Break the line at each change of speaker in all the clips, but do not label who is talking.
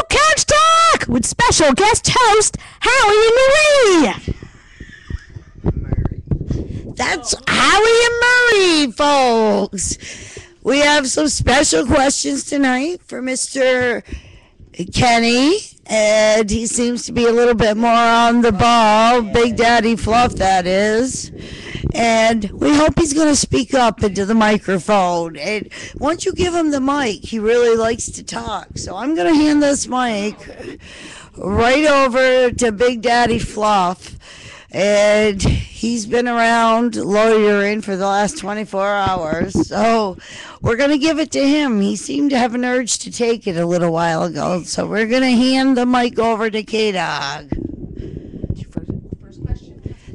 Couch Talk with special guest host Howie and Marie. That's Howie and Marie, folks. We have some special questions tonight for Mr. Kenny, and he seems to be a little bit more on the ball. Big Daddy Fluff, that is. And we hope he's going to speak up into the microphone. And once you give him the mic, he really likes to talk. So I'm going to hand this mic right over to Big Daddy Fluff. And he's been around lawyering for the last 24 hours. So we're going to give it to him. He seemed to have an urge to take it a little while ago. So we're going to hand the mic over to K-Dog.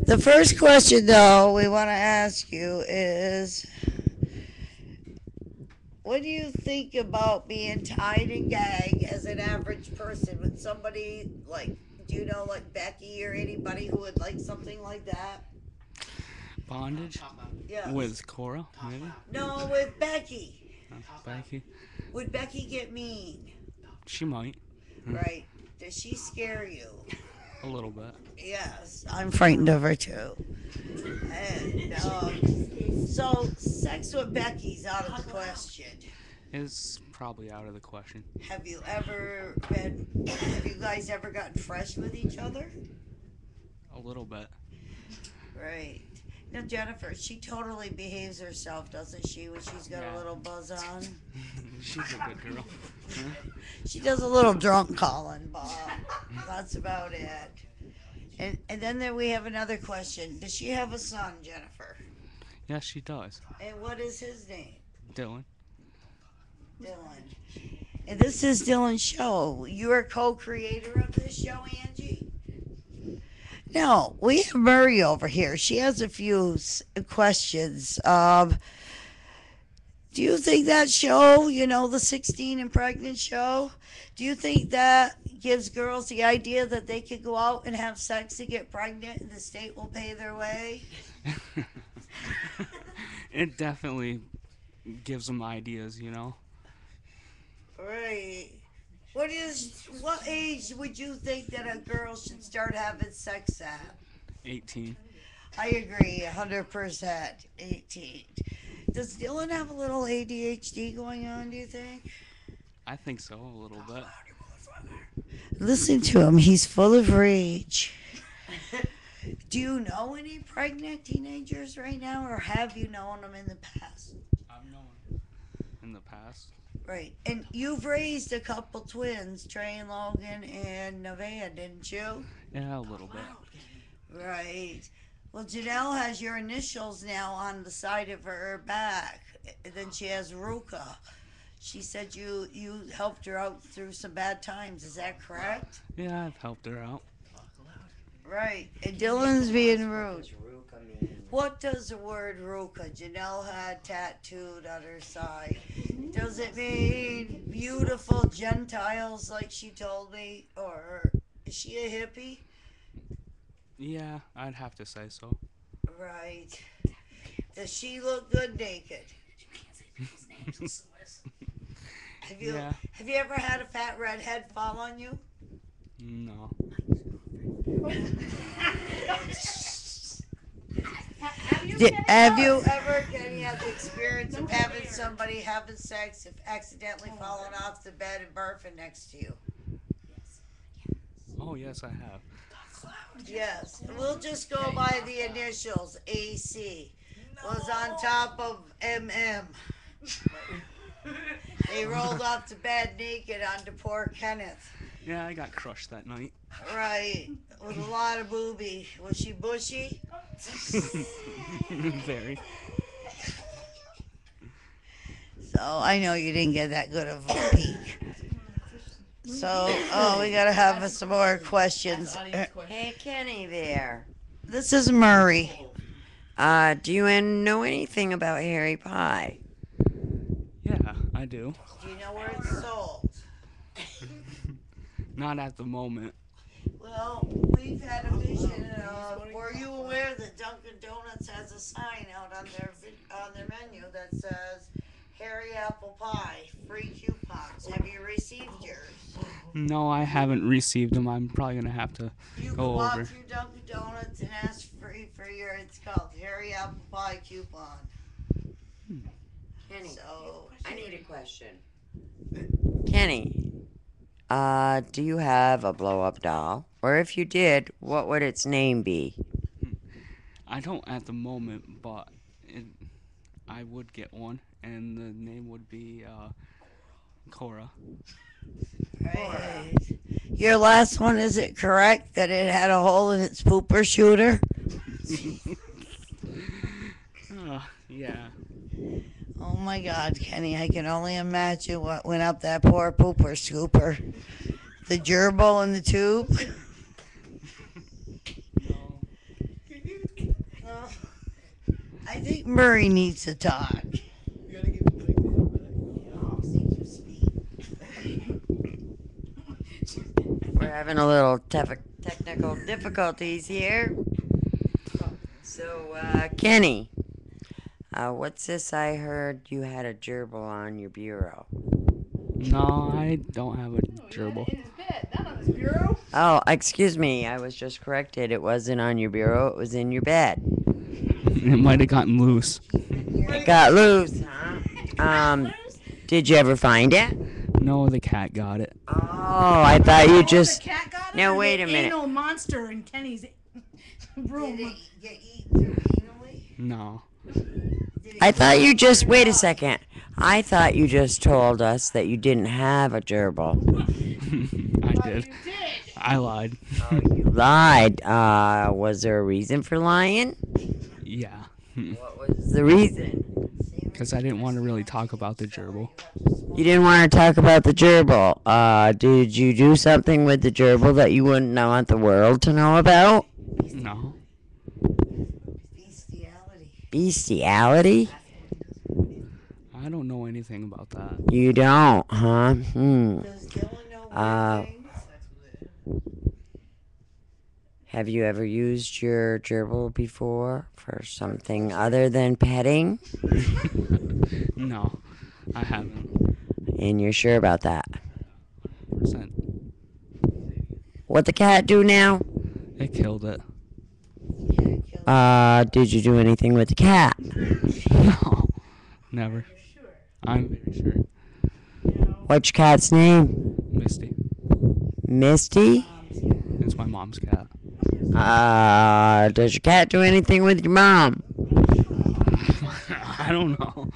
The first question, though, we want to ask you is, what do you think about being tied and gagged as an average person with somebody like, do you know, like Becky or anybody who would like something like that?
Bondage?
Yeah.
With Cora, maybe?
No, with Becky.
Becky?
Would Becky get mean?
She might.
Right. Does she scare you?
A little bit.
Yes, I'm frightened of her too. And so sex with Becky's out of the question.
It's probably out of the question.
Have you guys ever gotten fresh with each other?
A little bit.
Right. Now Jennifer, she totally behaves herself, doesn't she, when she's got a little buzz on?
She's a good girl. Huh?
She does a little drunk calling, Bob. That's about it. And then we have another question. Does she have a son, Jennifer?
Yes, she does.
And what is his name?
Dylan.
Dylan. And this is Dylan's show. You're a co-creator of this show, Angie? No, we have Murray over here. She has a few questions. Do you think that show, the 16 and pregnant show, do you think that gives girls the idea that they could go out and have sex to get pregnant and the state will pay their way?
It definitely gives them ideas,
Right. What age would you think that a girl should start having sex at?
18.
I agree, 100%. 18. Does Dylan have a little ADHD going on, do you think?
I think so, a little bit.
Listen to him. He's full of rage. Do you know any pregnant teenagers right now, or have you known them in the past?
I've known in the past.
Right. And you've raised a couple twins, Trey and Logan and Nevaeh, didn't you?
Yeah, a little bit.
Right. Well, Janelle has your initials now on the side of her back. And then she has Ruka. She said you helped her out through some bad times. Is that correct?
Yeah, I've helped her out.
Right. And Dylan's being rude. What does the word Ruka? Janelle had tattooed on her side. Does it mean beautiful Gentiles like she told me? Or is she a hippie?
Yeah, I'd have to say so.
Right. Does she look good naked? Have you ever had a fat redhead fall on you?
No.
Have you ever, Kenny, had the experience of having somebody having sex if accidentally falling off the bed and barfing next to you?
Oh, yes, I have.
Yes. We'll just go by the initials. AC was on top of MM. They rolled off the bed naked onto poor Kenneth.
Yeah, I got crushed that night.
Right. With a lot of booby. Was she bushy?
Very.
So I know you didn't get that good of a peek. So, we gotta have some more questions.
Hey, Kenny there.
This is Murray.
Do you know anything about Harry Pie?
Yeah, I do.
Do you know where it's sold?
Not at the moment.
Well, we've had a vision of, were you aware that Dunkin' Donuts has a sign out on their menu that says, Harry Apple Pie, free coupons. Have you received
No, I haven't received them. I'm probably gonna have to
You can
go
walk
over.
through Dunkin' Donuts and ask for your, it's called Hurry Apple Pie coupon.
Kenny,
So,
I need a question. Kenny, do you have a blow-up doll? Or if you did, what would its name be?
I don't at the moment, but I would get one, and the name would be Cora.
right. Your last one, is it correct that it had a hole in its pooper shooter?
Yeah.
Oh my God, Kenny, I can only imagine what went up that poor pooper scooper. The gerbil in the tube. Oh, I think Murray needs to talk. Oh, see, you speak.
We're having a little technical difficulties here. So, Kenny, what's this I heard you had a gerbil on your bureau?
No, I don't have a gerbil.
In his bed, not on his bureau.
Oh, excuse me, I was just corrected. It wasn't on your bureau, it was in your bed.
It might have gotten loose.
It got loose, huh? Did you ever find it?
No, the cat got it.
Oh, I thought you just...
The cat got it.
Now,
or
wait
the
a minute.
Anal monster in Kenny's room.
Did it get eaten anally?
No.
I thought you just... Wait a second. I thought you just told us that you didn't have a gerbil.
I did. I lied.
You lied. Was there a reason for lying?
Yeah.
What was the reason?
Because I didn't want to really talk about the gerbil.
You didn't want to talk about the gerbil. Did you do something with the gerbil that you wouldn't want the world to know about?
No.
Bestiality.
Bestiality?
I don't know anything about that.
You don't, huh?
Does Dylan know weird things?
Have you ever used your gerbil before for something other than petting?
No, I haven't.
And you're sure about that?
Percent.
What the cat do now?
It killed it.
Did you do anything with the cat?
No, never. I'm very sure.
What's your cat's name?
Misty.
Misty?
It's my mom's cat.
Does your cat do anything with your mom?
I don't know.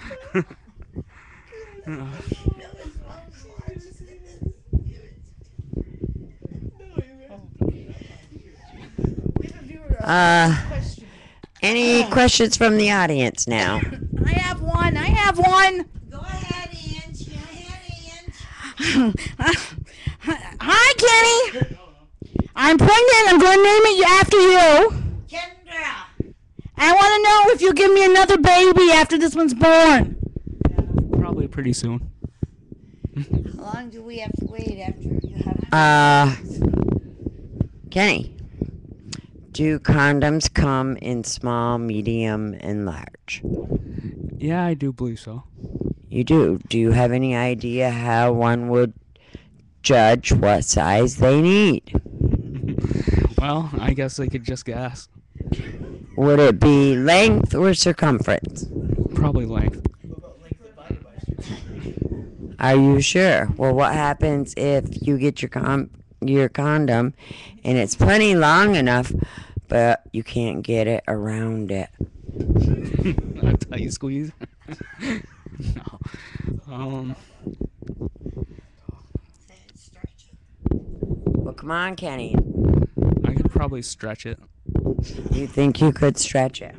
Any questions from the audience now?
I have one. I have one.
Go ahead, Ange. Go ahead, Ange.
Hi, Kenny. I'm pregnant. I'm going to name it after you.
Kendra.
I want to know if you'll give me another baby after this one's born.
Probably pretty soon.
How long do we have to wait after you have
Kenny, do condoms come in small, medium, and large?
Yeah, I do believe so.
You do. Do you have any idea how one would judge what size they need?
Well, I guess they could just guess.
Would it be length or circumference?
Probably length.
Are you sure? Well, what happens if you get your condom and it's plenty long enough, but you can't get it around it?
That's how you squeeze. No.
Well, come on, Kenny.
I could probably stretch it.
You think you could stretch it?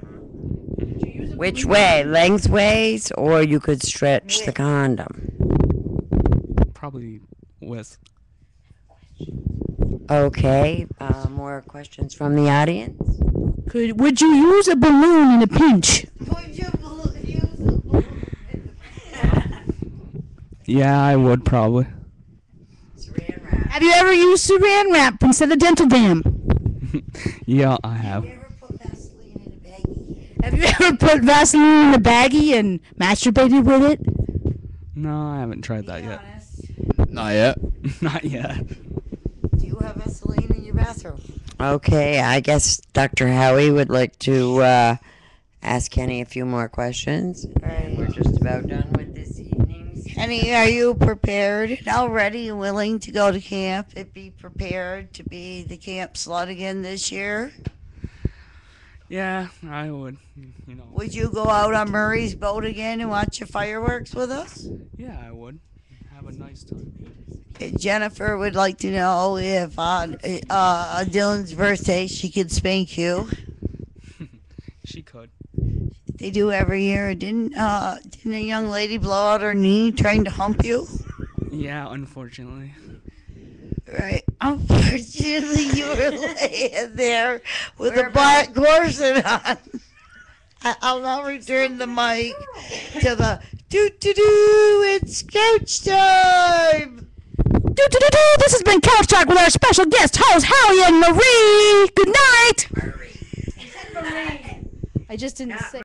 Which way? Lengthways, or you could stretch the condom?
Probably with.
Okay. More questions from the audience?
Would you use a balloon in a pinch?
Would you use a balloon?
Yeah, I would probably.
Have you ever used saran wrap instead of dental dam?
Yeah, I have.
Have you ever put Vaseline in a baggie?
Have you ever put Vaseline in a baggie and masturbated with it?
No, I haven't tried that
Be
yet.
honest.
Not yet.
Not yet.
Do you have Vaseline in your bathroom?
Okay, I guess Dr. Howie would like to ask Kenny a few more questions. And we're just about done with this evening's.
Kenny, are you prepared now, ready and willing to go to camp and be prepared to be the camp slut again this year?
Yeah, I would.
Would you go out on Murray's boat again and watch the fireworks with us?
Yeah, I would. Have a nice time.
Jennifer would like to know if on Dylan's birthday she could spank you.
She could.
They do every year. Didn't a young lady blow out her knee trying to hump you?
Yeah, unfortunately.
Right. Unfortunately, you were laying there with a black corset on. I'll now return the mic to the do. It's couch time.
This has been Couch Talk with our special guest hosts, Howie and Marie. Good night.
I just didn't say.